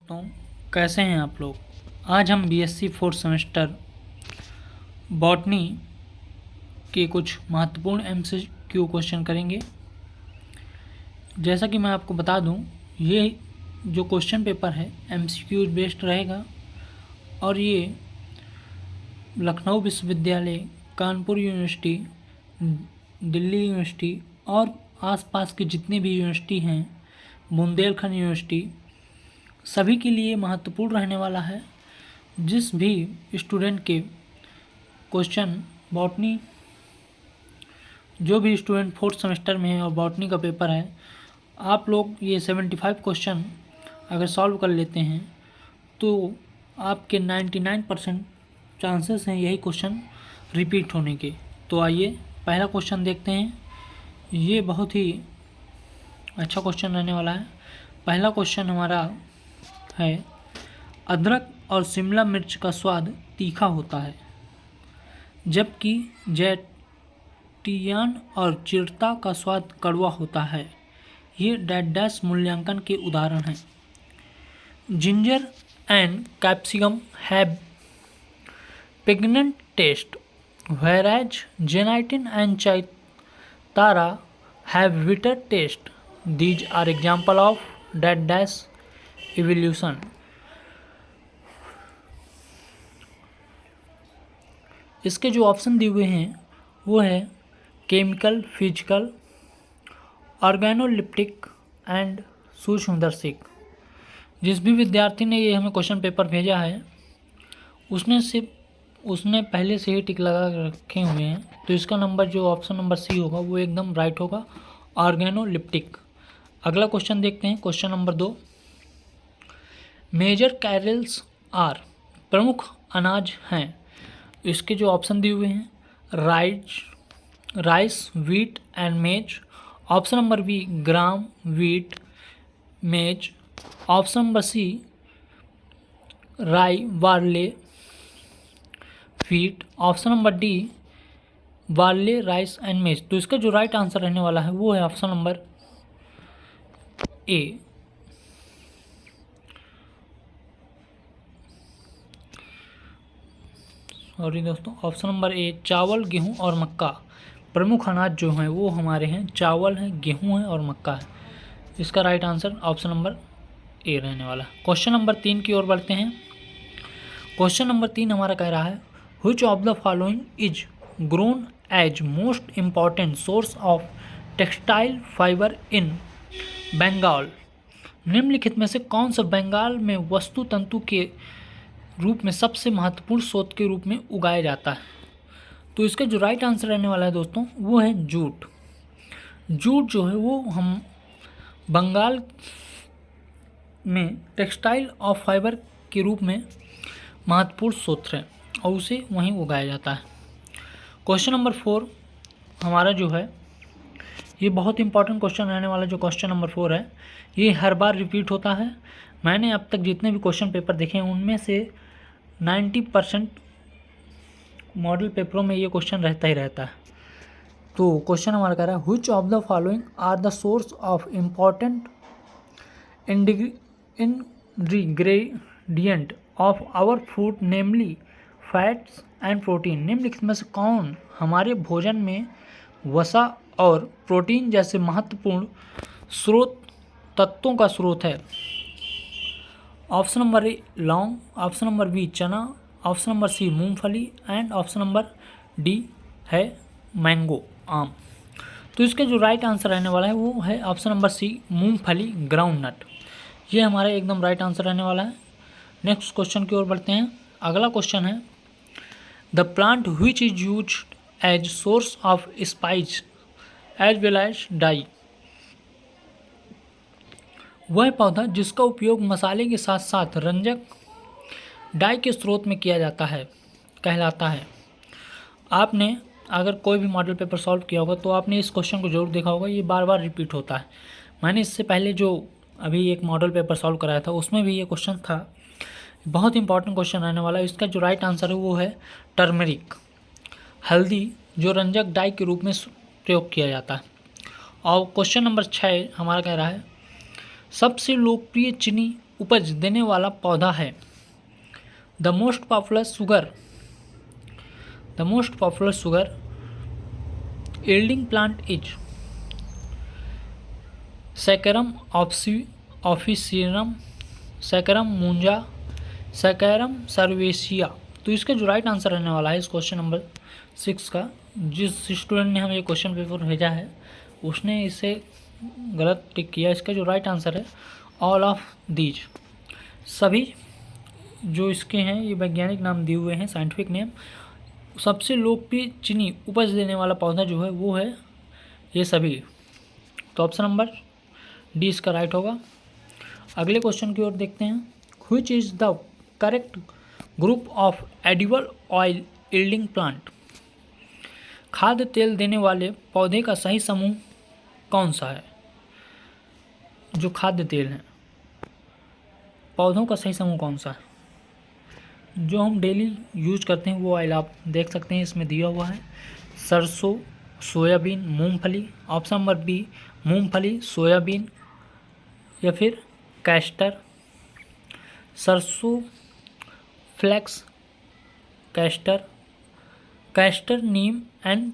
दोस्तों, कैसे हैं आप लोग। आज हम बीएससी फोर्थ सेमेस्टर बॉटनी के कुछ महत्वपूर्ण एमसीक्यू क्वेश्चन करेंगे। जैसा कि मैं आपको बता दूं, ये जो क्वेश्चन पेपर है एमसीक्यू बेस्ड रहेगा और ये लखनऊ विश्वविद्यालय, कानपुर यूनिवर्सिटी, दिल्ली यूनिवर्सिटी और आसपास के जितने भी यूनिवर्सिटी हैं, बुंदेलखंड यूनिवर्सिटी, सभी के लिए महत्वपूर्ण रहने वाला है। जिस भी स्टूडेंट के क्वेश्चन बॉटनी, जो भी स्टूडेंट फोर्थ सेमेस्टर में है और बॉटनी का पेपर है, आप लोग ये 75 क्वेश्चन अगर सॉल्व कर लेते हैं तो आपके 99% चांसेस हैं यही क्वेश्चन रिपीट होने के। तो आइए पहला क्वेश्चन देखते हैं। ये बहुत ही अच्छा क्वेश्चन रहने वाला है। पहला क्वेश्चन हमारा है, अदरक और शिमला मिर्च का स्वाद तीखा होता है जबकि जैतियान और चिरता का स्वाद कड़वा होता है। ये डैश मूल्यांकन के उदाहरण हैं। Ginger and capsicum have pungent taste whereas gelatin and chaytara have bitter taste. These are example of dash evolution. इसके जो ऑप्शन दिए हुए हैं वो है केमिकल, फिजिकल, ऑर्गेनोलिप्टिक एंड सूक्ष्मदर्शिक। जिस भी विद्यार्थी ने ये हमें क्वेश्चन पेपर भेजा है उसने पहले से ही टिक लगा रखे हुए हैं, तो इसका नंबर जो ऑप्शन नंबर सी होगा वो एकदम राइट होगा, ऑर्गेनोलिप्टिक। अगला क्वेश्चन देखते हैं, question number 2। Major cereals are, प्रमुख अनाज हैं। इसके जो ऑप्शन दिए हुए हैं, rice, wheat and maize. Option number B gram, wheat, maize. Option number C rye, barley, wheat. Option number D barley, rice and maize. तो इसका जो राइट आंसर रहने वाला है वो है ऑप्शन नंबर ए। सॉरी दोस्तों, ऑप्शन नंबर ए चावल, गेहूं और मक्का। प्रमुख अनाज जो हैं वो हमारे हैं चावल हैं, गेहूं है और मक्का है। इसका राइट आंसर ऑप्शन नंबर ए रहने वाला है। क्वेश्चन नंबर 3 की ओर बढ़ते हैं। क्वेश्चन नंबर 3 हमारा कह रहा है, which of the following is grown as most important source of textile fibre in Bengal. निम्नलिखित में से कौन सा बंगाल में वस्तु तंतु के रूप में सबसे महत्वपूर्ण स्रोत के रूप में उगाया जाता है। तो इसका जो राइट आंसर रहने वाला है दोस्तों वो है जूट। जूट जो है वो हम बंगाल में टेक्सटाइल और फाइबर के रूप में महत्वपूर्ण स्रोत है और उसे वहीं उगाया जाता है। क्वेश्चन नंबर 4 हमारा जो है ये बहुत इंपॉर्टेंट क्वेश्चन रहने वाला। जो क्वेश्चन नंबर 4 है ये हर बार रिपीट होता है। मैंने अब तक जितने भी क्वेश्चन पेपर देखे हैं उनमें से 90% मॉडल पेपरों में ये क्वेश्चन रहता ही रहता है। तो क्वेश्चन हमारा कह रहा है, which of the following are the source of important ingredient of our food namely fats and protein. निम्नलिखित में से कौन हमारे भोजन में वसा और प्रोटीन जैसे महत्वपूर्ण स्रोत तत्वों का स्रोत है। ऑप्शन नंबर ए लौंग, ऑप्शन नंबर बी चना, ऑप्शन नंबर सी मूंगफली एंड ऑप्शन नंबर डी है मैंगो, आम। तो इसके जो राइट आंसर रहने वाला है वो है ऑप्शन नंबर सी मूंगफली, ग्राउंड नट। ये हमारा एकदम राइट आंसर रहने वाला है। नेक्स्ट क्वेश्चन की ओर बढ़ते हैं। अगला क्वेश्चन है, the plant which is used as source of spice as well as dye. वह पौधा जिसका उपयोग मसाले के साथ साथ रंजक डाई के स्रोत में किया जाता है कहलाता है। आपने अगर कोई भी मॉडल पेपर सॉल्व किया होगा तो आपने इस क्वेश्चन को जरूर देखा होगा, ये बार बार रिपीट होता है। मैंने इससे पहले जो अभी एक मॉडल पेपर सॉल्व कराया था उसमें भी ये क्वेश्चन था। बहुत इंपॉर्टेंट क्वेश्चन रहने वाला है। इसका जो राइट आंसर है वो है टर्मरिक, हल्दी, जो रंजक डाई के रूप में प्रयोग किया जाता है। और क्वेश्चन नंबर 6 हमारा कह रहा है, सबसे लोकप्रिय चीनी उपज देने वाला पौधा है? The most popular sugar yielding plant is Saccharum officinarum, Saccharum munja, Saccharum servesia. तो इसका जो राइट आंसर रहने वाला है इस क्वेश्चन नंबर 6 का, जिस स्टूडेंट ने हमें ये क्वेश्चन पेपर भेजा है उसने इसे गलत टिक किया। इसका जो राइट आंसर है ऑल ऑफ दीज, सभी जो इसके हैं ये वैज्ञानिक नाम दिए हुए हैं, साइंटिफिक नेम। सबसे लोकप्रिय चीनी उपज देने वाला पौधा जो है वो है ये सभी। तो ऑप्शन नंबर डी इसका राइट होगा। अगले क्वेश्चन की ओर देखते हैं। Which is the correct group of edible oil yielding plant? खाद्य तेल देने वाले पौधे का सही समूह कौन सा है? जो खाद्य तेल हैं पौधों का सही समूह कौन सा है? जो हम डेली यूज करते हैं वो ऑयल आप देख सकते हैं इसमें दिया हुआ है, सरसों, सोयाबीन, मूंगफली। ऑप्शन नंबर बी मूंगफली, सोयाबीन या फिर कैस्टर, सरसों, flax, castor, neem and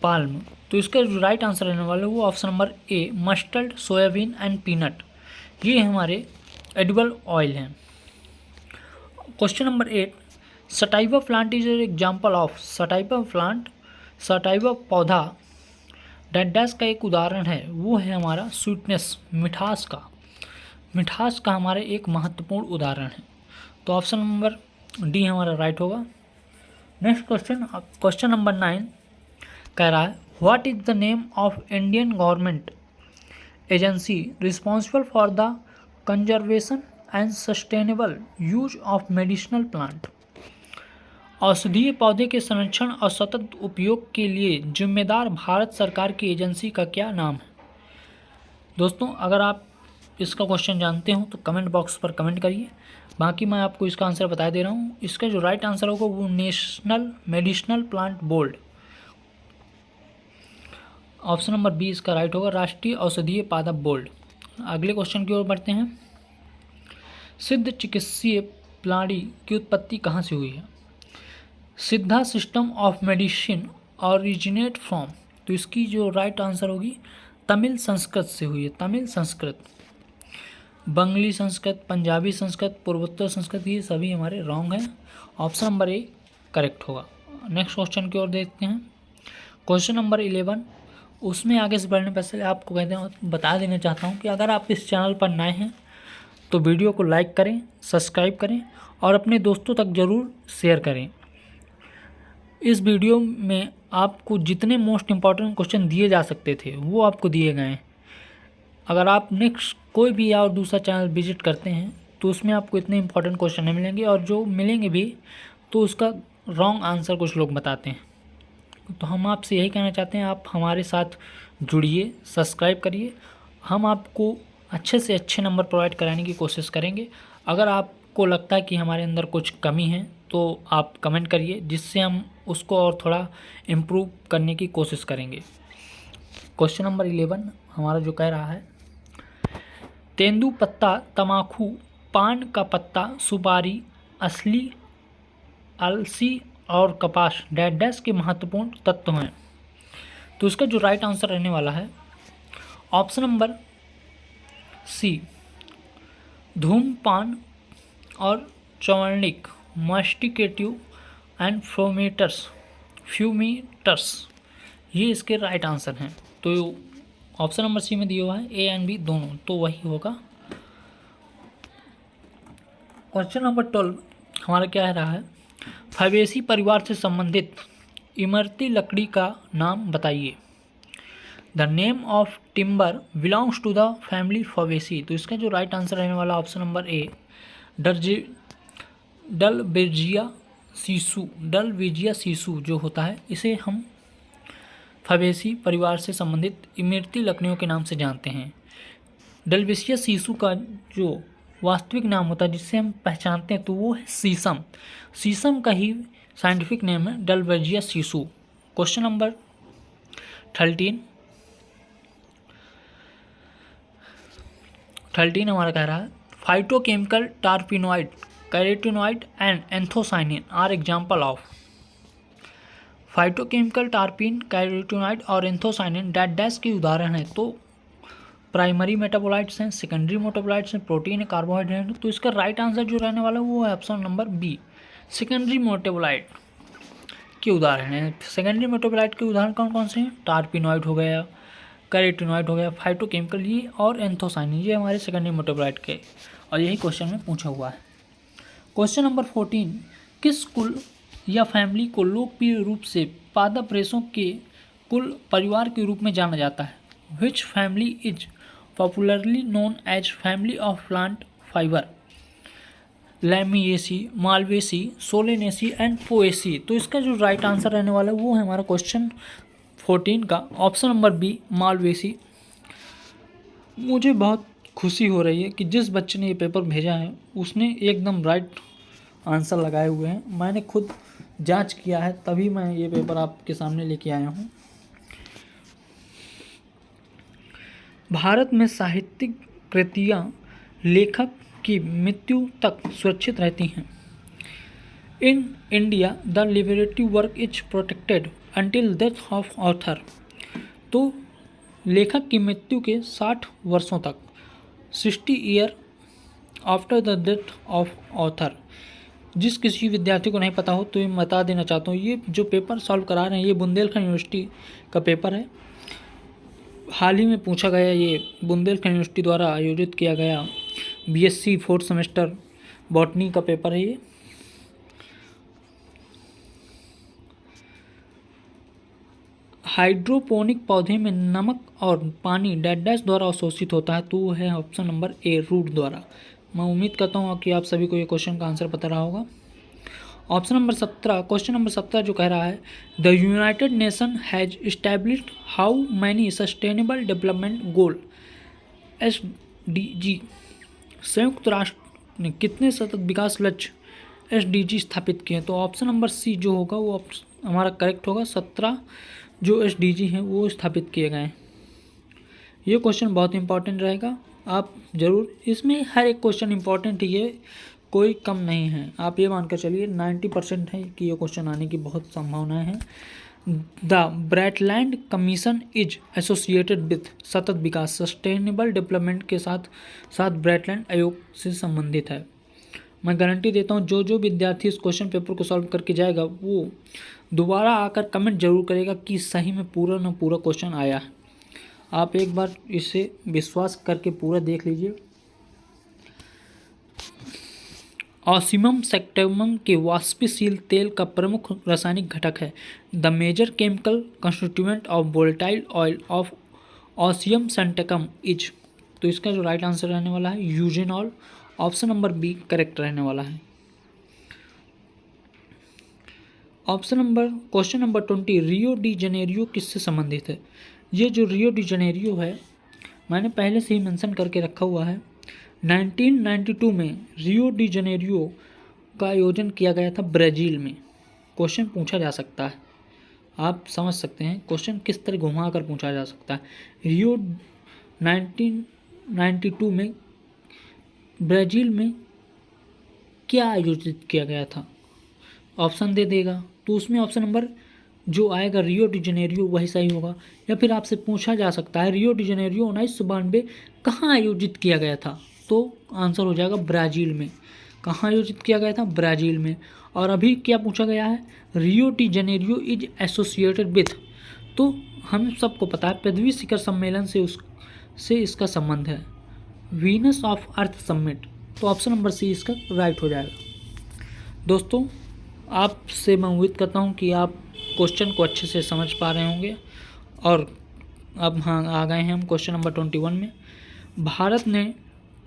palm. तो इसका जो राइट आंसर रहने वाला है वो option number A mustard, soybean and peanut, ये हमारे एडिबल ऑयल हैं। Question number 8, sativa plant is an example of. Sativa पौधा डैश का एक उदाहरण है, वो है हमारा स्वीटनेस, मिठास का हमारे एक महत्वपूर्ण उदाहरण है। तो ऑप्शन नंबर डी हमारा राइट होगा। नेक्स्ट क्वेश्चन नंबर 9 कह रहा है what is the name of Indian government agency responsible for the conservation and sustainable use of medicinal plant? औषधीय पौधे के संरक्षण और सतत उपयोग के लिए जिम्मेदार भारत सरकार की एजेंसी का क्या नाम है? दोस्तों अगर आप इसका क्वेश्चन जानते हो तो कमेंट बॉक्स पर कमेंट करिए, बाकी मैं आपको इसका आंसर बता दे रहा हूँ। इसका जो राइट आंसर होगा वो national medicinal plant board, option number B इसका राइट होगा, राष्ट्रीय औषधीय पादप बोर्ड। अगले क्वेश्चन की ओर बढ़ते हैं। सिद्ध चिकित्सीय प्रणाली की उत्पत्ति कहाँ से हुई है? सिद्धा system of medicine originate from, तो इसकी जो राइट आंसर होगी तमिल संस्कृत से हुई है, तमिल संस्कृत। बंगाली संस्कृत, पंजाबी संस्कृत, पूर्वोत्तर संस्कृत, ये सभी हमारे रॉन्ग हैं। ऑप्शन नंबर ए करेक्ट होगा। नेक्स्ट क्वेश्चन की ओर देखते हैं। क्वेश्चन नंबर 11, उसमें आगे से बढ़ने पहले आपको बता देना चाहता हूँ कि अगर आप इस चैनल पर नए हैं तो वीडियो को लाइक करें, सब्सक्राइब करें और अपने दोस्तों तक ज़रूर शेयर करें। इस वीडियो में आपको जितने मोस्ट इम्पॉर्टेंट क्वेश्चन दिए जा सकते थे वो आपको दिए गए हैं। अगर आप नेक्स्ट कोई भी और दूसरा चैनल विजिट करते हैं तो उसमें आपको इतने इंपॉर्टेंट क्वेश्चन नहीं मिलेंगे, और जो मिलेंगे भी तो उसका रॉन्ग आंसर कुछ लोग बताते हैं। तो हम आपसे यही कहना चाहते हैं आप हमारे साथ जुड़िए, सब्सक्राइब करिए, हम आपको अच्छे से अच्छे नंबर प्रोवाइड कराने की कोशिश करेंगे। अगर आपको लगता है कि हमारे अंदर कुछ कमी है तो आप कमेंट करिए, जिससे हम उसको और थोड़ा इम्प्रूव करने की कोशिश करेंगे। क्वेश्चन नंबर 11 हमारा जो कह रहा है तेंदू पत्ता, तमाकू, पान का पत्ता, सुपारी, असली, अलसी और कपास डैश के महत्वपूर्ण तत्व हैं। तो इसका जो राइट आंसर रहने वाला है ऑप्शन नंबर सी धूम्रपान और चौवर्णिक, मास्टिकेटिव एंड फ्यूमीटर्स, ये इसके राइट आंसर हैं। तो ऑप्शन नंबर सी में दिया हुआ है ए एंड बी दोनों, तो वही होगा। क्वेश्चन नंबर 12 हमारा क्या है रहा है फैबेसी परिवार से संबंधित इमरती लकड़ी का नाम बताइए। The name of timber belongs to the family Fabaceae. तो इसका जो राइट आंसर रहने वाला ऑप्शन नंबर ए डलबेजिया सीसू जो होता है, इसे हम फैबेसी परिवार से संबंधित इमरती लकड़ियों के नाम से जानते हैं। डलबेजिया सीसू का जो वास्तविक नाम होता है जिससे हम पहचानते हैं तो वो है शीशम। शीशम का ही साइंटिफिक नेम है डलबेजिया सीसू। क्वेश्चन नंबर 13 13 हमारा कह रहा है phytochemical terpenoid, carotenoid and anthocyanin are example of. Phytochemical terpene, carotenoid और एंथोसाइनिन डैट डैश की उदाहरण है। तो प्राइमरी मेटाबोलाइट्स हैं, सेकेंडरी मेटाबोलाइट्स हैं, प्रोटीन है, कार्बोहाइड्रेट है। तो इसका राइट आंसर जो रहने वाला है वो है option number B, secondary metabolite के उदाहरण हैं। सेकेंडरी मेटाबोलाइट के उदाहरण कौन कौन से हैं? टार्पिनॉइड हो गया, कैरोटीनॉइड हो गया, फाइटोकेमिकल ये और एंथोसाइनिन, ये हमारे सेकेंडरी मेटाबोलाइट के, और यही क्वेश्चन में पूछा हुआ है। क्वेश्चन नंबर 14, किस कुल या फैमिली को लोकप्रिय रूप से पादप रेशों के कुल परिवार के रूप में जाना जाता है? Which family is popularly known as family of plant fibre? Lamiaceae, Malvaceae, Solanaceae and Poaceae. तो इसका जो राइट आंसर रहने वाला है वो है हमारा क्वेश्चन 14 का ऑप्शन नंबर बी, मालवेसी। मुझे बहुत खुशी हो रही है कि जिस बच्चे ने ये पेपर भेजा है उसने एकदम राइट आंसर लगाए हुए हैं। मैंने खुद जांच किया है तभी मैं ये पेपर आपके सामने लेके आया हूँ। भारत में साहित्यिक कृतियाँ लेखक की मृत्यु तक सुरक्षित रहती हैं। In India the literary work is protected until death of author. तो लेखक की मृत्यु के 60 वर्षों तक, 60 year after the death of author. जिस किसी विद्यार्थी को नहीं पता हो तो ये बता देना चाहता हूँ, ये जो पेपर सॉल्व करा रहे हैं ये बुंदेलखंड यूनिवर्सिटी का पेपर है। हाल ही में पूछा गया, ये बुंदेलखंड यूनिवर्सिटी द्वारा आयोजित किया गया बीएससी 4th सेमेस्टर बॉटनी का पेपर है ये। हाइड्रोपोनिक पौधे में नमक और पानी डैश डैश द्वारा अवशोषित होता है। तो वो है ऑप्शन नंबर ए, रूट द्वारा। मैं उम्मीद करता हूँ कि आप सभी को ये क्वेश्चन का आंसर पता रहा होगा। ऑप्शन नंबर 17, क्वेश्चन नंबर 17 जो कह रहा है the United nation has established how many sustainable development goal, SDG। संयुक्त राष्ट्र ने कितने सतत विकास लक्ष्य SDG स्थापित किए हैं? तो ऑप्शन नंबर सी जो होगा वो हमारा करेक्ट होगा। 17 जो SDG हैं वो स्थापित किए गए हैं। ये क्वेश्चन बहुत इंपॉर्टेंट रहेगा, आप ज़रूर, इसमें हर एक क्वेश्चन इंपॉर्टेंट ही है, कोई कम नहीं है। आप ये मानकर चलिए 90% है कि ये क्वेश्चन आने की बहुत संभावनाएं हैं। The Brightland commission is associated with सतत विकास, सस्टेनेबल डेवलपमेंट के साथ साथ ब्राइटलैंड आयोग से संबंधित है। मैं गारंटी देता हूँ जो विद्यार्थी इस क्वेश्चन पेपर को सॉल्व करके जाएगा वो दोबारा आकर कमेंट जरूर करेगा कि सही में पूरा न पूरा क्वेश्चन आया है। आप एक बार इसे विश्वास करके पूरा देख लीजिए। ऑसिमम सैक्टिवम के वाष्पशील तेल का प्रमुख रासायनिक घटक है। The major chemical constituent of volatile oil of Ocimum sanctum is. तो इसका जो राइट आंसर रहने वाला है eugenol, option number B correct रहने वाला है। Question number 20, Rio de Janeiro किससे संबंधित है? ये जो रियो डी जनेरियो है मैंने पहले से ही मेंशन करके रखा हुआ है। 1992 में रियो डी जनेरियो का आयोजन किया गया था ब्राज़ील में। क्वेश्चन पूछा जा सकता है, आप समझ सकते हैं क्वेश्चन किस तरह घुमा कर पूछा जा सकता है। रियो 1992 में ब्राज़ील में क्या आयोजित किया गया था? ऑप्शन दे देगा तो उसमें ऑप्शन नंबर जो आएगा रियो डी जनेरियो वही सही होगा। या फिर आपसे पूछा जा सकता है रियो डी जनेरियो 1992 कहाँ आयोजित किया गया था? तो आंसर हो जाएगा ब्राज़ील में। कहाँ आयोजित किया गया था? ब्राज़ील में। और अभी क्या पूछा गया है? रियो de Janeiro is associated with. तो हम सबको पता है पृथ्वी शिखर सम्मेलन से इसका संबंध है, वीनस ऑफ अर्थ समिट। तो ऑप्शन नंबर सी इसका राइट हो जाएगा। दोस्तों आपसे मैं उम्मीद करता हूँ कि आप क्वेश्चन को अच्छे से समझ पा रहे होंगे। और अब हाँ आ गए हैं हम क्वेश्चन नंबर 21 में। भारत ने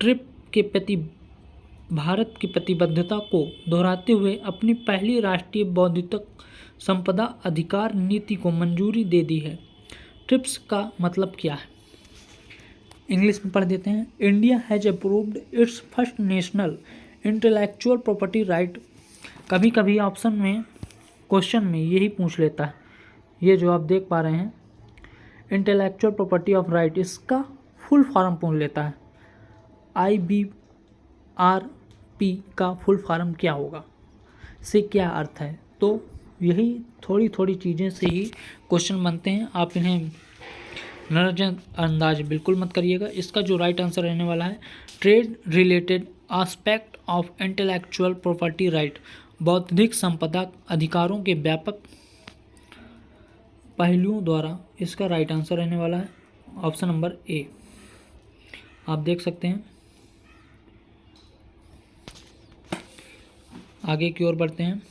ट्रिप के प्रति भारत की प्रतिबद्धता को दोहराते हुए अपनी पहली राष्ट्रीय बौद्धिक संपदा अधिकार नीति को मंजूरी दे दी है। ट्रिप्स का मतलब क्या है? इंग्लिश में पढ़ देते हैं। India has approved it's first national intellectual property right. कभी कभी ऑप्शन में क्वेश्चन में यही पूछ लेता है। ये जो आप देख पा रहे हैं इंटेलेक्चुअल प्रॉपर्टी ऑफ राइट, इसका फुल फॉर्म पूछ लेता है। IBRP का फुल फॉर्म क्या होगा, से क्या अर्थ है। तो यही थोड़ी थोड़ी चीज़ें से ही क्वेश्चन बनते हैं, आप इन्हें नज़रअंदाज बिल्कुल मत करिएगा। इसका जो राइट आंसर रहने वाला है, trade related aspect of intellectual property right, बौद्धिक संपदा अधिकारों के व्यापक पहलुओं द्वारा, इसका राइट आंसर रहने वाला है ऑप्शन नंबर ए। आप देख सकते हैं। आगे की ओर बढ़ते हैं।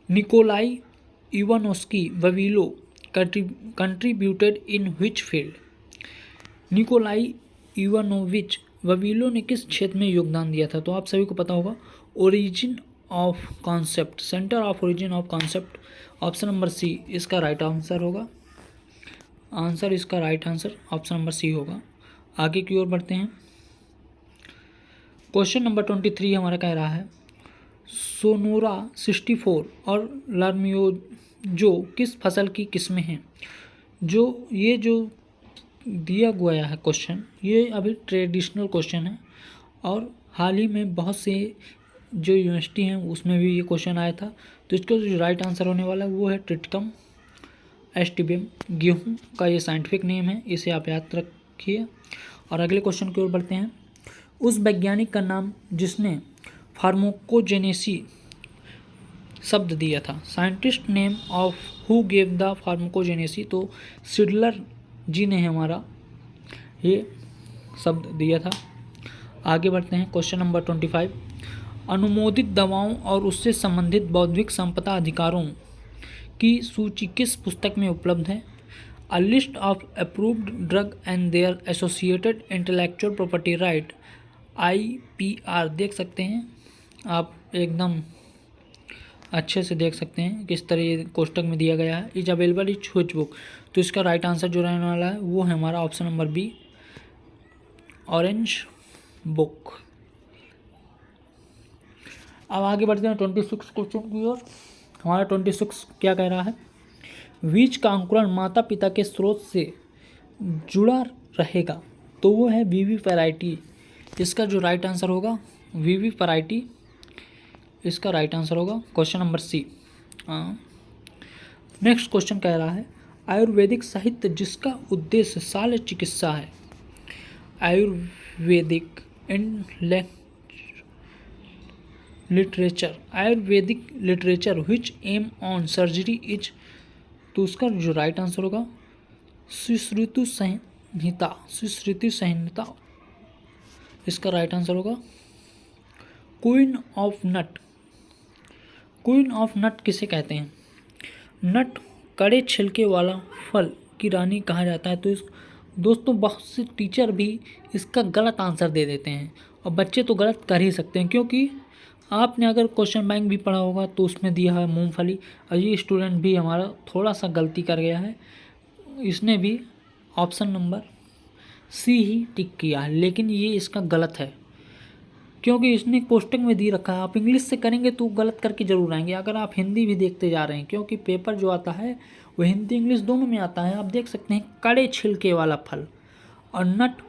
Nikolai Ivanovich Vavilov contributed in which field. Nikolai Ivanovich Vavilov ने किस क्षेत्र में योगदान दिया था। तो आप सभी को पता होगा, origin of concept, centre of origin of concept, option number C इसका राइट आंसर होगा। इसका right answer option number C होगा। आगे की ओर बढ़ते हैं। क्वेश्चन नंबर 23 हमारा कह रहा है, सोनोरा 64 और लार्मियोजो किस फसल की किस्में हैं। जो दिया गया है क्वेश्चन, ये अभी ट्रेडिशनल क्वेश्चन है और हाल ही में बहुत से जो यूनिवर्सिटी हैं उसमें भी ये क्वेश्चन आया था। तो इसका जो राइट आंसर होने वाला है वो है ट्रिटिकम एस्टिबियम। गेहूं का ये साइंटिफिक नेम है, इसे आप याद रखिए। और अगले क्वेश्चन की ओर बढ़ते हैं। उस वैज्ञानिक का नाम जिसने फार्माकोजेनेसी शब्द दिया था, scientist name of who gave the pharmacognosy. तो सिडलर जी ने हमारा ये शब्द दिया था। आगे बढ़ते हैं। क्वेश्चन नंबर 25, अनुमोदित दवाओं और उससे संबंधित बौद्धिक संपदा अधिकारों की सूची किस पुस्तक में उपलब्ध है। A list of approved drug and their associated intellectual property right, IPR देख सकते हैं आप, एकदम अच्छे से देख सकते हैं किस तरह ये कोष्टक में दिया गया है। Is available is which book. तो इसका राइट आंसर जो रहने वाला है वो है हमारा option number B, orange book. अब आगे बढ़ते हैं 26 क्वेश्चन की ओर। हमारा 26 क्या कह रहा है, बीज का अंकुरण माता पिता के स्रोत से जुड़ा रहेगा। तो वो है विविपैरिटी। इसका जो राइट आंसर होगा विविपैरिटी, इसका राइट आंसर होगा question number C. Next question कह रहा है, आयुर्वेदिक साहित्य जिसका उद्देश्य शल्य चिकित्सा है। Ayurvedic literature which aim on surgery is. तो उसका जो राइट आंसर होगा सुश्रुति संहिता, इसका राइट आंसर होगा क्वीन ऑफ नट किसे कहते हैं। नट कड़े छिलके वाला फल की रानी कहा जाता है। तो दोस्तों बहुत से टीचर भी इसका गलत आंसर दे देते हैं और बच्चे तो गलत कर ही सकते हैं, क्योंकि आपने अगर क्वेश्चन बैंक भी पढ़ा होगा तो उसमें दिया है मूंगफली, और ये स्टूडेंट भी हमारा थोड़ा सा गलती कर गया है, इसने भी ऑप्शन नंबर सी ही टिक किया है, लेकिन ये इसका गलत है क्योंकि इसने कोष्टक में दी रखा है। आप इंग्लिश से करेंगे तो गलत करके जरूर आएंगे। अगर आप हिंदी भी देखते जा रहे हैं, क्योंकि पेपर जो आता है वो हिंदी इंग्लिश दोनों में आता है। आप देख सकते हैं कड़े छिलके वाला फल, और नट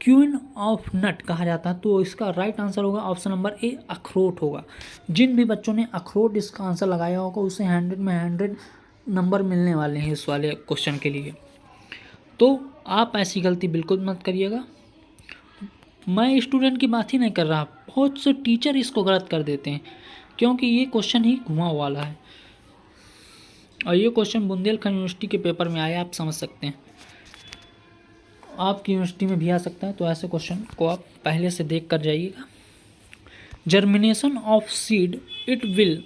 क्वीन ऑफ नट कहा जाता है। तो इसका राइट आंसर होगा ऑप्शन नंबर ए, अखरोट होगा। जिन भी बच्चों ने अखरोट इसका आंसर लगाया होगा उसे 100 में 100 नंबर मिलने वाले हैं इस वाले क्वेश्चन के लिए। तो आप ऐसी गलती बिल्कुल मत करिएगा। मैं स्टूडेंट की बात ही नहीं कर रहा, बहुत से टीचर इसको गलत कर देते हैं, क्योंकि ये क्वेश्चन ही घुमा वाला है और ये क्वेश्चन बुंदेलखंड यूनिवर्सिटी के पेपर में आया, आप समझ सकते हैं। आपकी यूनिवर्सिटी में भी आ सकता है, तो ऐसे क्वेश्चन को आप पहले से देख कर जाइएगा। Germination of seed, it will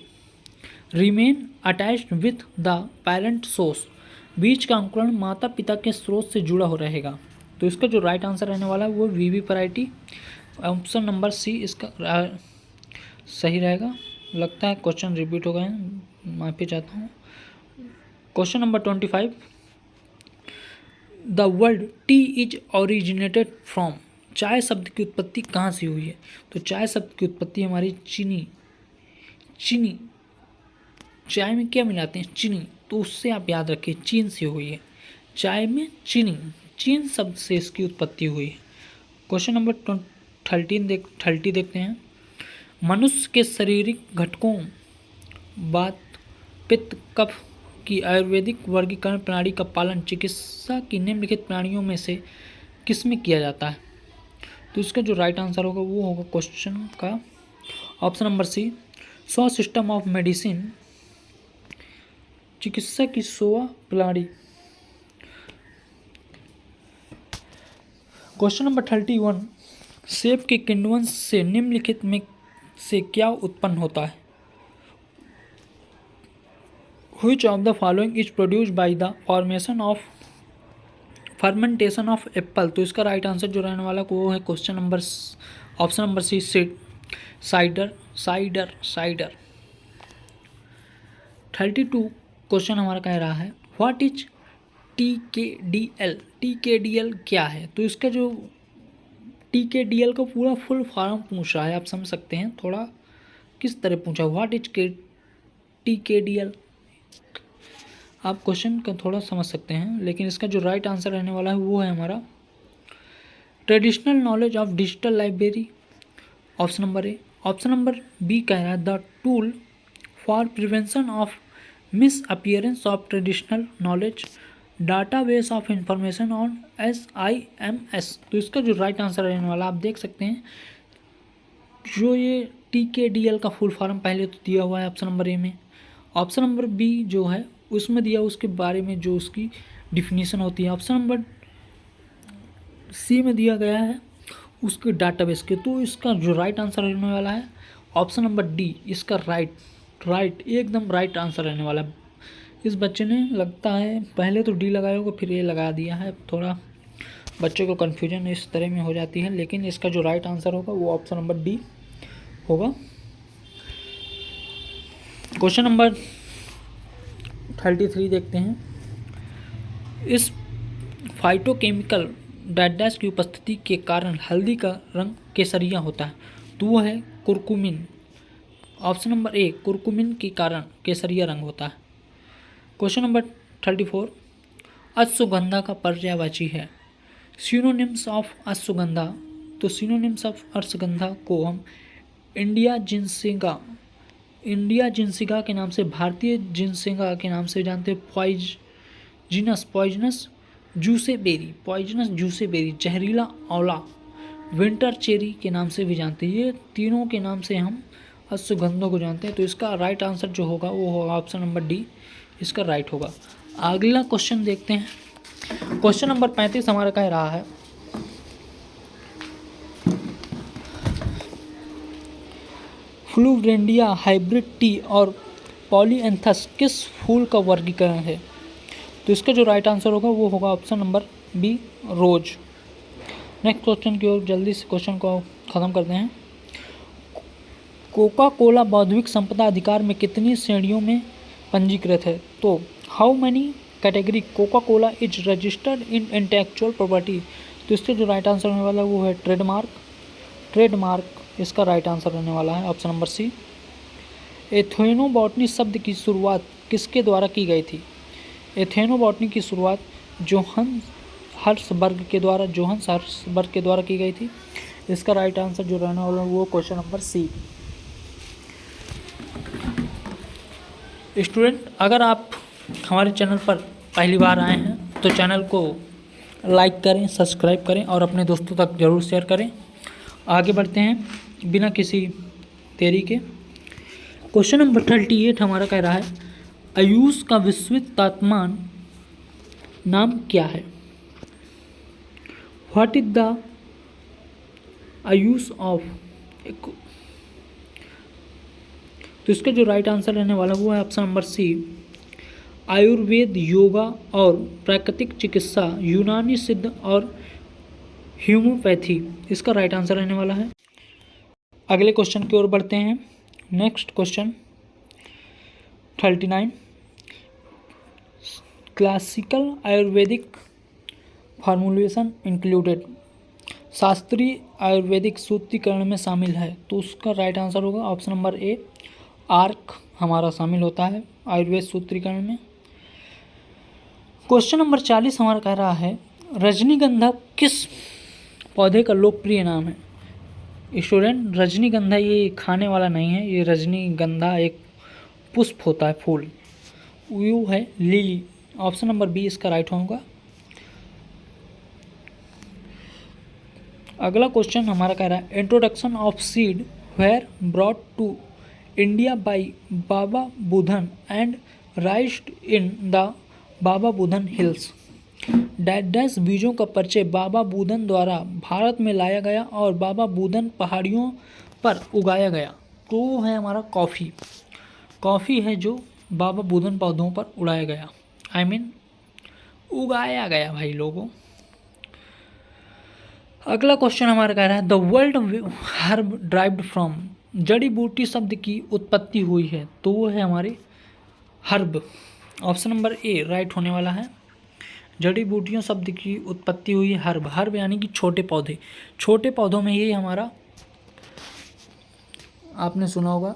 remain attached with the parent source. बीज का अंकुरण माता पिता के स्रोत से जुड़ा हो रहेगा। तो इसका जो राइट आंसर रहने वाला है वो विविपैरिटी, ऑप्शन नंबर सी इसका सही रहेगा। लगता है क्वेश्चन रिपीट हो गए हैं, माफी चाहता हूँ। Question number 25, the word T is originated from. चाय शब्द की उत्पत्ति कहाँ से हुई है। तो चाय शब्द की उत्पत्ति हमारी चीनी, चाय में क्या मिलाते हैं, चीनी, तो उससे आप याद रखिए चीन से हुई है। चाय में चीनी, चीन शब्द से इसकी उत्पत्ति हुई है। क्वेश्चन नंबर 30 देखते हैं। मनुष्य के शारीरिक घटकों वात, पित्त, कफ की आयुर्वेदिक वर्गीकरण प्रणाली का पालन चिकित्सा की निम्नलिखित प्राणियों में से किसमें किया जाता है? तो इसका जो राइट आंसर होगा वो होगा क्वेश्चन का option number C, 100 system of medicine, चिकित्सा की 100 प्रणाली। क्वेश्चन नंबर 31, सेब के किण्वन से निम्नलिखित में से क्या उत्पन्न होता है? Which of the following is produced by the fermentation of apple? तो इसका राइट आंसर जो रहने वाला वो है question number option number C, cider. 32 question हमारा कह रहा है व्हाट इज टीकेडीएल क्या है? तो इसका जो टीकेडीएल का पूरा फुल फॉर्म पूछ रहा है, आप समझ सकते हैं थोड़ा किस तरह पूछा, व्हाट इज टीकेडीएल। आप क्वेश्चन का थोड़ा समझ सकते हैं, लेकिन इसका जो राइट आंसर रहने वाला है वो है हमारा traditional knowledge of digital library, option number A. Option number B कह रहा है the tool for prevention of mis appearance of traditional knowledge, database of information on SIMS। तो इसका जो राइट आंसर रहने वाला आप देख सकते हैं, जो ये TKDL का फुल फॉर्म पहले तो दिया हुआ है ऑप्शन नंबर ए में, ऑप्शन नंबर बी जो है उसमें दिया उसके बारे में जो उसकी डिफिनीशन होती है, ऑप्शन नंबर सी में दिया गया है उसके डाटाबेस के। तो इसका जो राइट आंसर रहने वाला है ऑप्शन नंबर डी, इसका राइट एकदम राइट आंसर रहने वाला है। इस बच्चे ने लगता है पहले तो डी लगाया होगा फिर ये लगा दिया है, थोड़ा बच्चे को कन्फ्यूजन इस तरह में हो जाती है, लेकिन इसका जो राइट आंसर होगा वो ऑप्शन नंबर डी होगा। क्वेश्चन नंबर 33 देखते हैं। इस फाइटोकेमिकल डैश की उपस्थिति के कारण हल्दी का रंग केसरिया होता है, तो वो है कुरकुमिन। ऑप्शन नंबर ए, कुरकुमिन के कारण केसरिया रंग होता है। क्वेश्चन नंबर 34, अश्वगंधा का पर्यायवाची है, सिनोनिम्स ऑफ अश्वगंधा। तो सिनोनिम्स ऑफ अश्वगंधा को हम इंडिया जिनसिंगा के नाम से, भारतीय जिनसिंगा के नाम से जानते हैं, पॉइजनस जूसेबेरी, जहरीला आंवला, विंटर चेरी के नाम से भी जानते हैं। ये तीनों के नाम से हम अश्वगंधा को जानते हैं। तो इसका राइट आंसर जो होगा वो होगा ऑप्शन नंबर डी, इसका राइट होगा। अगला क्वेश्चन देखते हैं। क्वेश्चन नंबर 35 हमारा कह रहा है फ्लुवेंडिया हाइब्रिड टी और पॉलीएंथस किस फूल का वर्गीकरण है? तो इसका जो राइट आंसर होगा वो होगा ऑप्शन नंबर बी, रोज। नेक्स्ट क्वेश्चन की ओर जल्दी से क्वेश्चन को ख़त्म करते हैं। कोका कोला बौद्धिक संपदा अधिकार में कितनी श्रेणियों में पंजीकृत है? तो how many category Coca Cola is registered in intellectual property? तो इसका जो राइट आंसर होने वाला है वो है ट्रेडमार्क, इसका राइट आंसर रहने वाला है ऑप्शन नंबर सी। एथेनोबॉटनी शब्द की शुरुआत किसके द्वारा की गई थी? एथेनोबॉटनी की शुरुआत जोहान्स हर्सबर्ग के द्वारा की गई थी। इसका राइट आंसर जो रहने वाला है वो क्वेश्चन नंबर सी। स्टूडेंट, अगर आप हमारे चैनल पर पहली बार आए हैं तो चैनल को लाइक करें, सब्सक्राइब करें और अपने दोस्तों तक ज़रूर शेयर करें। आगे बढ़ते हैं बिना किसी देरी के। क्वेश्चन नंबर 38 हमारा कह रहा है आयुष का विश्वित तापमान नाम क्या है? What is the Ayush of? तो इसका जो राइट आंसर रहने वाला वो है option number C, Ayurveda, yoga और प्राकृतिक चिकित्सा, यूनानी सिद्ध और ह्यूमोपैथी। इसका राइट आंसर रहने वाला है। अगले क्वेश्चन की ओर बढ़ते हैं। Next question 39, classical Ayurvedic formulation included, शास्त्रीय आयुर्वेदिक सूत्रीकरण में शामिल है। तो उसका राइट आंसर होगा ऑप्शन नंबर ए, आर्क हमारा शामिल होता है आयुर्वेद सूत्रीकरण में। क्वेश्चन नंबर 40 हमारा कह रहा है रजनीगंधा किस पौधे का लोकप्रिय नाम है? स्टूडेंट, रजनीगंधा ये खाने वाला नहीं है, ये रजनीगंधा एक पुष्प होता है, फूल। यू है लिली। ऑप्शन नंबर बी इसका राइट होगा। अगला क्वेश्चन हमारा कह रहा है introduction of seed were brought to India by Baba Budan and raised in the Baba Budan hills. Dash बीजों का परिचय बाबा बुदन द्वारा भारत में लाया गया और बाबा बुदन पहाड़ियों पर उगाया गया। तो वो है हमारा कॉफ़ी। कॉफ़ी है जो बाबा बुदन पौधों पर उड़ाया गया, उगाया गया भाई लोगों। अगला क्वेश्चन हमारा कह रहा है the world herb derived from. जड़ी बूटी शब्द की उत्पत्ति हुई है, तो वो है हमारे हर्ब। ऑप्शन नंबर ए राइट होने वाला है। जड़ी बूटियों शब्द की उत्पत्ति हुई है हर्ब। हर्ब यानी कि छोटे पौधे। छोटे पौधों में ही हमारा, आपने सुना होगा,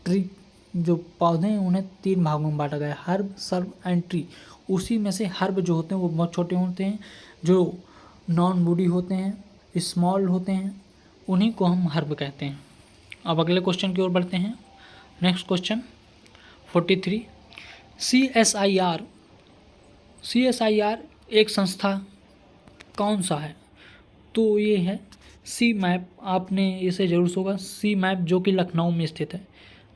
ट्री जो पौधे हैं उन्हें 3 भागों में बांटा गया है, हर्ब, सर्ब एंड ट्री। उसी में से हर्ब जो होते हैं वो बहुत छोटे होते हैं, जो नॉन वुडी होते हैं, स्मॉल होते हैं, उन्हीं को हम हर्ब कहते हैं। अब अगले क्वेश्चन की ओर बढ़ते हैं। Next question 43। CSIR एक संस्था कौन सा है? तो ये है सी मैप। आपने इसे जरूर सुना, सी मैप, जो कि लखनऊ में स्थित है।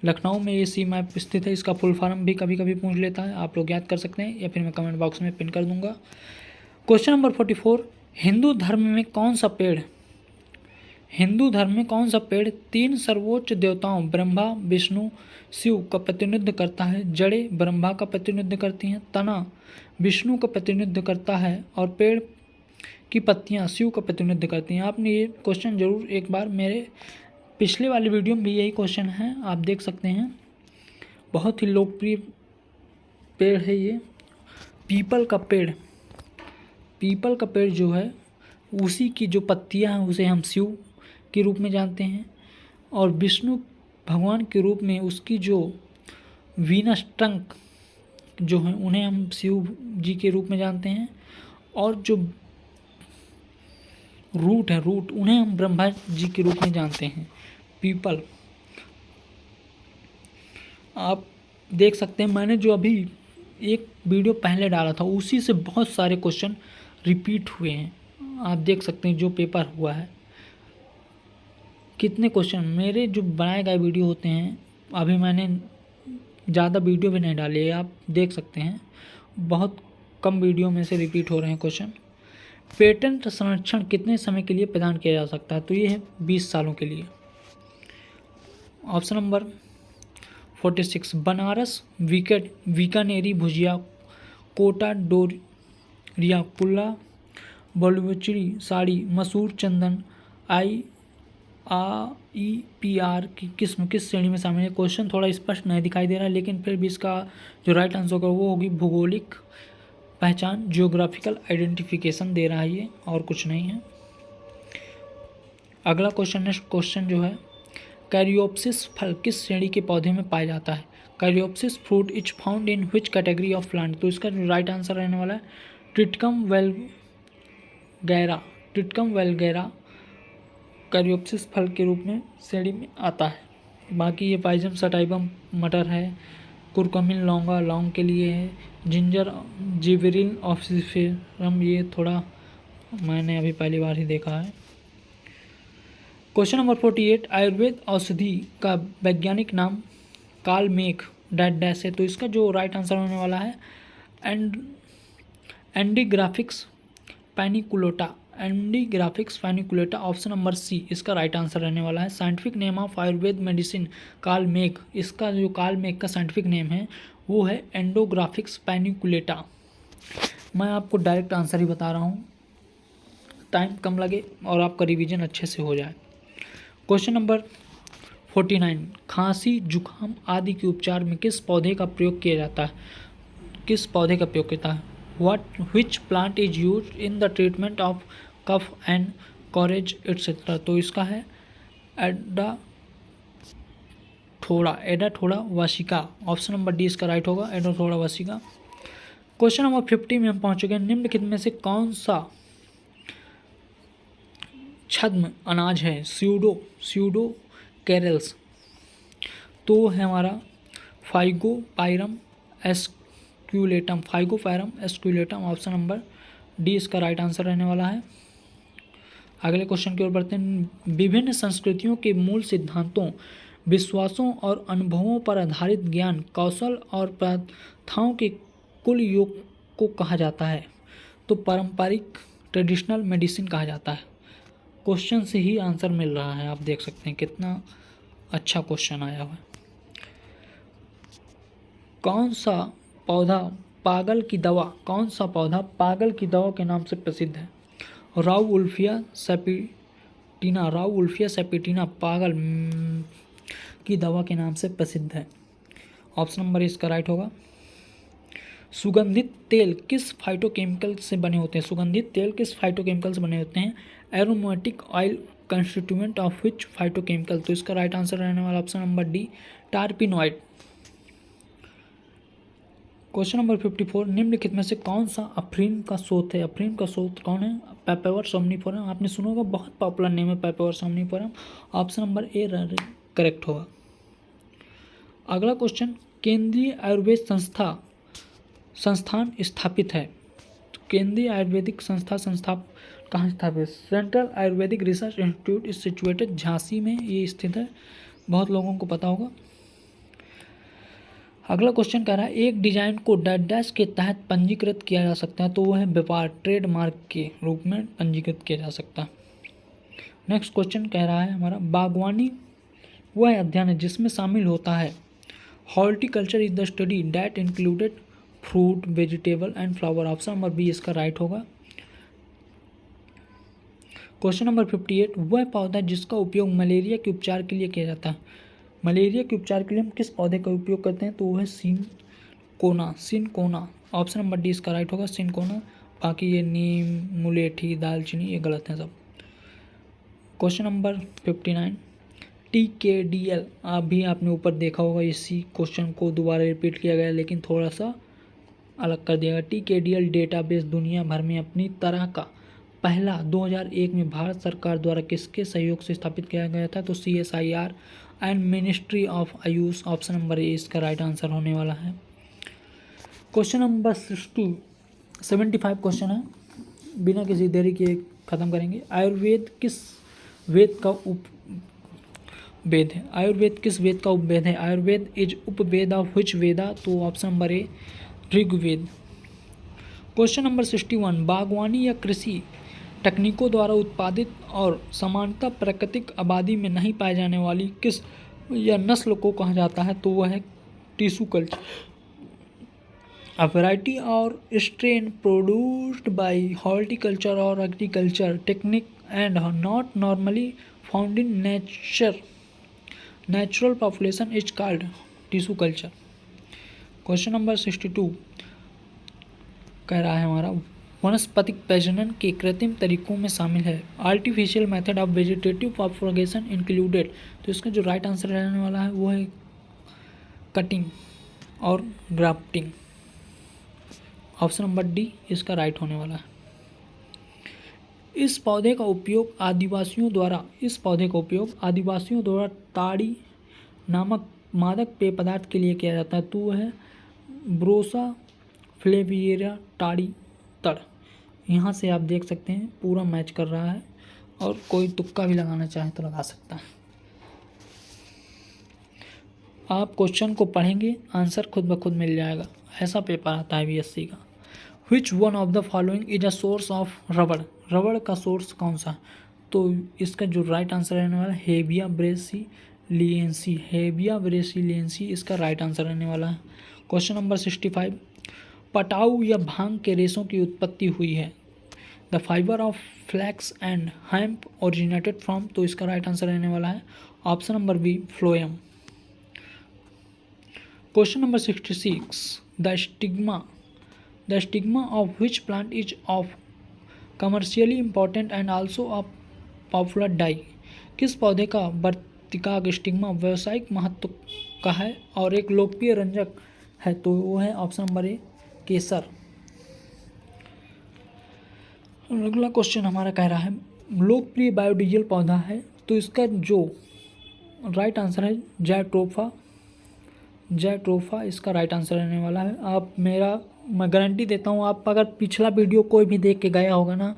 लखनऊ में ये सी मैप स्थित है। इसका फुल फॉर्म भी कभी कभी पूछ लेता है, आप लोग याद कर सकते हैं या फिर मैं कमेंट बॉक्स में पिन कर दूंगा। Question number 44। हिंदू धर्म में कौन सा पेड़ 3 सर्वोच्च देवताओं ब्रह्मा, विष्णु, शिव का प्रतिनिधित्व करता है? जड़ें ब्रह्मा का प्रतिनिधित्व करती हैं, तना विष्णु का प्रतिनिधित्व करता है और पेड़ की पत्तियां शिव का प्रतिनिधित्व करती हैं। आपने ये क्वेश्चन जरूर एक बार, मेरे पिछले वाले वीडियो में भी यही क्वेश्चन है, आप देख सकते हैं। बहुत ही लोकप्रिय पेड़ है ये, पीपल का पेड़। पीपल का पेड़ जो है, उसी की जो पत्तियां हैं उसे हम शिव के रूप में जानते हैं, और विष्णु भगवान के रूप में उसकी जो वीनस ट्रंक जो हैं उन्हें हम शिव जी के रूप में जानते हैं, और जो रूट उन्हें हम ब्रह्मा जी के रूप में जानते हैं। पीपल, आप देख सकते हैं, मैंने जो अभी एक वीडियो पहले डाला था उसी से बहुत सारे क्वेश्चन रिपीट हुए हैं। आप देख सकते हैं जो पेपर हुआ है, कितने क्वेश्चन मेरे जो बनाए गए वीडियो होते हैं। अभी मैंने ज़्यादा वीडियो भी नहीं डाली है, आप देख सकते हैं बहुत कम वीडियो में से रिपीट हो रहे हैं क्वेश्चन। पेटेंट संरक्षण कितने समय के लिए प्रदान किया जा सकता है? तो ये है 20 सालों के लिए। Option number 46। बनारस बीकानेरी भुजिया, कोटा डोरिया, कुल्ला बलुचिड़ी साड़ी, मसूर चंदन IPR की किस्म किस श्रेणी में शामिल है? क्वेश्चन थोड़ा स्पष्ट नहीं दिखाई दे रहा है, लेकिन फिर भी इसका जो राइट आंसर होगा वो होगी भौगोलिक पहचान, जियोग्राफिकल आइडेंटिफिकेशन दे रहा है ये, और कुछ नहीं है। अगला क्वेश्चन, नेक्स्ट क्वेश्चन जो है, कैरियोप्सिस फल किस श्रेणी के पौधे में पाया जाता है? Caryopsis fruit is found in which category of plant? तो इसका जो राइट आंसर रहने वाला है ट्रिटिकम वेलगैरा कैरियोप्सिस फल के रूप में श्रेणी में आता है। बाकी ये पाइजम सटाइबम मटर है, कुरकुमिन लौंगा लौंग के लिए है, जिंजर जिबेरिल ऑक्सीफेरम, ये थोड़ा मैंने अभी पहली बार ही देखा है। Question number 48। आयुर्वेद औषधि का वैज्ञानिक नाम कालमेघ डैश है, तो इसका जो राइट आंसर होने वाला है एंडीग्राफिक्स पैनिकुलेटा, ऑप्शन नंबर सी इसका राइट आंसर रहने वाला है। Scientific name of Ayurveda medicine kalmegh, इसका जो कालमेघ का साइंटिफिक नेम है वो है एंडोग्राफिक्स पैनिकुलेटा। मैं आपको डायरेक्ट आंसर ही बता रहा हूँ, टाइम कम लगे और आपका रिवीजन अच्छे से हो जाए। Question number 49। खांसी, जुकाम आदि के उपचार में किस पौधे का प्रयोग किया जाता है? Which plant is used in the treatment of cough and courage etc. तो इसका है एडाथोड़ा वासिका। ऑप्शन नंबर डी इसका राइट होगा, एडाथोड़ा वासिका। क्वेश्चन नंबर 50 में हम पहुंच चुके हैं। निम्नलिखित में से कौन सा छद्म अनाज है स्यूडो कैरल्स। तो है हमारा फाइगोपायरम एस्क्यूलेटम। ऑप्शन नंबर डी इसका राइट आंसर रहने वाला है। अगले क्वेश्चन की ओर बढ़ते हैं। विभिन्न संस्कृतियों के मूल सिद्धांतों, विश्वासों और अनुभवों पर आधारित ज्ञान, कौशल और प्रथाओं के कुल योग को कहा जाता है। तो पारंपरिक ट्रेडिशनल मेडिसिन कहा जाता है। क्वेश्चन से ही आंसर मिल रहा है, आप देख सकते हैं कितना अच्छा क्वेश्चन आया हुआ है। कौन सा पौधा पागल की दवा के नाम से प्रसिद्ध है? राउवुल्फिया सेपिटिना पागल की दवा के नाम से प्रसिद्ध है। ऑप्शन नंबर इसका राइट होगा। सुगंधित तेल किस फाइटोकेमिकल से बने होते हैं? Aromatic oil constituent of which phytochemical? तो इसका राइट आंसर रहने वाला option number D, terpenoid. Question number 54, निम्नलिखित में से कौन सा अफीम का स्रोत है? अफीम का स्रोत कौन है? Papaver somniferum. आपने सुना होगा, बहुत पॉपुलर नेम है Papaver somniferum. Option number A correct होगा। अगला क्वेश्चन, केंद्रीय आयुर्वेद संस्थान स्थापित है। तो केंद्रीय आयुर्वेदिक संस्था कहाँ स्थापित है? Central Ayurvedic research institute is situated, Jhansi में ये स्थित है, बहुत लोगों को पता होगा। अगला क्वेश्चन कह रहा है एक डिजाइन को डैश के तहत पंजीकृत किया जा सकता है, तो वह है व्यापार ट्रेडमार्क के रूप में पंजीकृत किया जा सकता है। नेक्स्ट क्वेश्चन कह रहा है हमारा, बागवानी वह अध्ययन है जिसमें शामिल होता है horticulture is the study that included fruit, vegetable and flower. Option number B इसका राइट होगा। क्वेश्चन नंबर 58, वह पौधा जिसका उपयोग मलेरिया के उपचार के लिए किया जाता है। मलेरिया के उपचार के लिए हम किस पौधे का उपयोग करते हैं? तो वह है सिनकोना। ऑप्शन नंबर डी इसका राइट होगा, सिनकोना। बाकी ये नीम, मुलेठी, दालचीनी ये गलत हैं सब। क्वेश्चन नंबर 59, TKDL अभी आपने ऊपर देखा होगा, इसी क्वेश्चन को दोबारा रिपीट किया गया लेकिन थोड़ा सा अलग कर दिया गया। TKDL डेटाबेस दुनिया भर में अपनी तरह का पहला 2001 में भारत सरकार द्वारा किसके सहयोग से स्थापित किया गया था? तो CSIR and ministry of Ayush. Option number ए इसका राइट आंसर होने वाला है। क्वेश्चन नंबर 75 क्वेश्चन है, बिना किसी देरी के ख़त्म करेंगे। आयुर्वेद किस वेद का उपवेद है? Ayurveda is Upveda of which Veda? तो option number A Rigveda. Question number 61, बागवानी या कृषि तकनीकों द्वारा उत्पादित और सामान्यतः प्राकृतिक आबादी में नहीं पाए जाने वाली किस या नस्ल को कहा जाता है? तो वह है tissue culture. A variety or strain produced by horticulture or agriculture technique and not normally found in natural population is called tissue culture. Question number 62 कह रहा है हमारा, वनस्पतिक प्रजनन के कृत्रिम तरीकों में शामिल है artificial method of vegetative propagation included. तो इसका जो राइट आंसर रहने वाला है वो है कटिंग और ग्राफ्टिंग। ऑप्शन नंबर डी इसका राइट होने वाला है। इस पौधे का उपयोग आदिवासियों द्वारा ताड़ी नामक मादक पेय पदार्थ के लिए किया जाता है। तो वह है ब्रोसा फ्लेविएरा ताड़ी तड़। यहाँ से आप देख सकते हैं पूरा मैच कर रहा है, और कोई तुक्का भी लगाना चाहे तो लगा सकता है। आप क्वेश्चन को पढ़ेंगे, आंसर खुद ब खुद मिल जाएगा, ऐसा पेपर आता है BSc का। Which one of the following is a source of रबड़ का सोर्स कौन सा? तो इसका जो राइट आंसर रहने वाला है हेविया ब्रेसिलियंसी इसका राइट आंसर रहने वाला है। क्वेश्चन नंबर 65, पटाऊ या भांग के रेशों की उत्पत्ति हुई है। The fibre of flax and hemp originated from. तो इसका राइट आंसर रहने वाला है option number B phloem. Question number 66, the stigma of which plant is of commercially important and also of popular dye. किस पौधे का वर्तिकाग्र स्टिग्मा व्यावसायिक महत्व का है और एक लोकप्रिय रंजक है? तो वो है ऑप्शन नंबर ए केसर। अगला क्वेश्चन हमारा कह रहा है, लोकप्रिय बायोडीजल पौधा है, तो इसका जो राइट आंसर है जैट्रोफा। जैट्रोफा इसका राइट आंसर रहने वाला है। मैं गारंटी देता हूँ, आप अगर पिछला वीडियो कोई भी देख के गया होगा ना,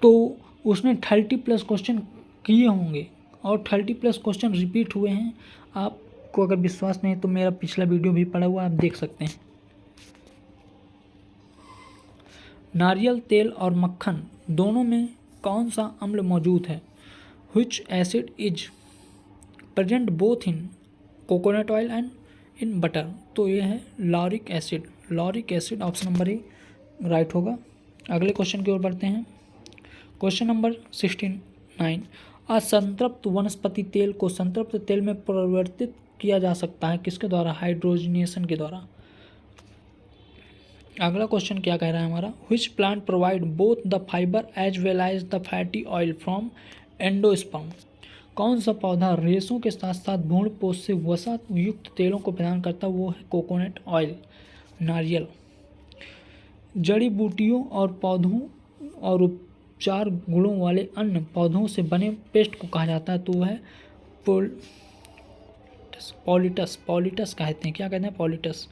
तो उसने 30+ क्वेश्चन किए होंगे और 30+ क्वेश्चन रिपीट हुए हैं। आपको अगर विश्वास नहीं तो मेरा पिछला वीडियो भी पड़ा हुआ, आप देख सकते हैं। नारियल तेल और मक्खन दोनों में कौन सा अम्ल मौजूद है? Which acid is present both in coconut oil and in butter? तो ये है lauric acid. Lauric acid option number ए राइट होगा। अगले क्वेश्चन की ओर बढ़ते हैं। Question number 69। असंतृप्त वनस्पति तेल को संतृप्त तेल में परिवर्तित किया जा सकता है किसके द्वारा? हाइड्रोजनेशन के द्वारा। अगला क्वेश्चन क्या कह रहा है हमारा? Which plant provide both the fibre as well as the fatty oil from endosperm? कौन सा पौधा रेशों के साथ साथ भ्रूणपोष से वसा युक्त तेलों को प्रदान करता है? वो है कोकोनट ऑयल, नारियल। जड़ी बूटियों और पौधों और उपचार गुणों वाले अन्य पौधों से बने पेस्ट को कहा जाता है, तो वह है पॉलिटस। पॉलिटस कहते हैं, क्या कहते हैं? पॉलिटस।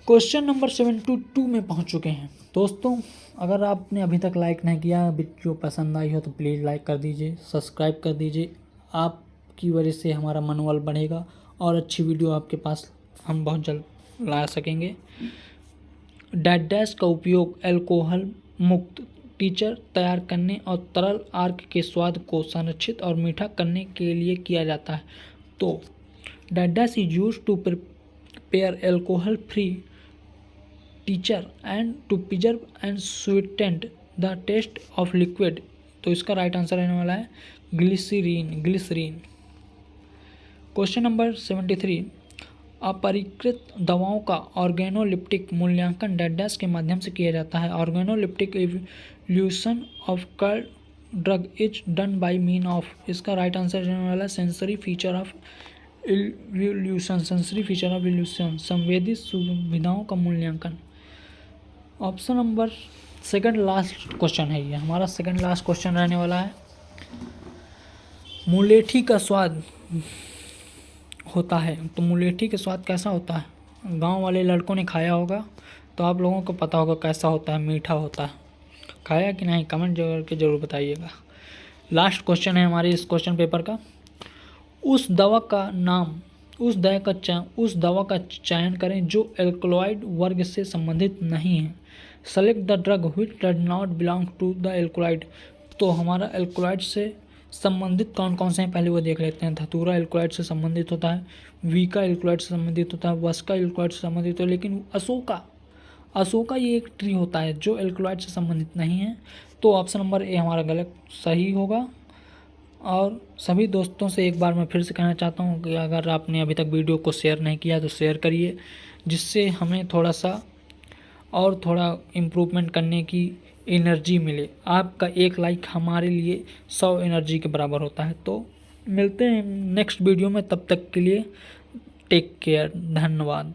क्वेश्चन नंबर 72 में पहुंच चुके हैं दोस्तों। अगर आपने अभी तक लाइक नहीं किया, वीडियो पसंद आई हो तो प्लीज़ लाइक कर दीजिए, सब्सक्राइब कर दीजिए। आपकी वजह से हमारा मनोबल बढ़ेगा और अच्छी वीडियो आपके पास हम बहुत जल्द ला सकेंगे। डैश का उपयोग अल्कोहल मुक्त टीचर तैयार करने और तरल आर्क के स्वाद को संरक्षित और मीठा करने के लिए किया जाता है। तो dash is use to prepare alcohol free teacher and to preserve and sweetened the taste of liquid. तो इसका राइट आंसर रहने वाला है ग्लिसरीन। ग्लिसरीन। Question number 73। अपरिकृत दवाओं का ऑर्गेनोलिप्टिक मूल्यांकन डैश के माध्यम से किया जाता है। Organoleptic evolution of crude drug is done by mean of. इसका राइट आंसर रहने वाला sensory feature of evolution. Sensory feature of evolution, संवेदी सुविधाओं का मूल्यांकन। Option number second last question है ये हमारा, सेकंड लास्ट क्वेश्चन रहने वाला है। मुलेठी का स्वाद होता है, तो मुलेठी का स्वाद कैसा होता है? गांव वाले लड़कों ने खाया होगा तो आप लोगों को पता होगा कैसा होता है, मीठा होता है। खाया कि नहीं कमेंट करके ज़रूर बताइएगा। लास्ट क्वेश्चन है हमारे इस क्वेश्चन पेपर का। उस दवा का चयन करें जो एल्कलॉइड वर्ग से संबंधित नहीं है। Select the drug which does not belong to the alkaloid. तो हमारा एल्कलॉइड से संबंधित कौन कौन से हैं पहले वो देख लेते हैं। धतूरा एल्कलॉइड से संबंधित होता है, वीका एल्कलॉइड से संबंधित होता है, वस्का एल्कलॉइड से संबंधित होता है, लेकिन अशोका ये एक ट्री होता है जो एल्कलॉइड से संबंधित नहीं है। तो ऑप्शन नंबर ए हमारा गलत सही होगा। और सभी दोस्तों से एक बार मैं फिर से कहना चाहता हूँ कि अगर आपने अभी तक वीडियो को शेयर नहीं किया तो शेयर करिए, जिससे हमें थोड़ा इम्प्रूवमेंट करने की एनर्जी मिले। आपका एक लाइक हमारे लिए 100 एनर्जी के बराबर होता है। तो मिलते हैं नेक्स्ट वीडियो में, तब तक के लिए टेक केयर, धन्यवाद।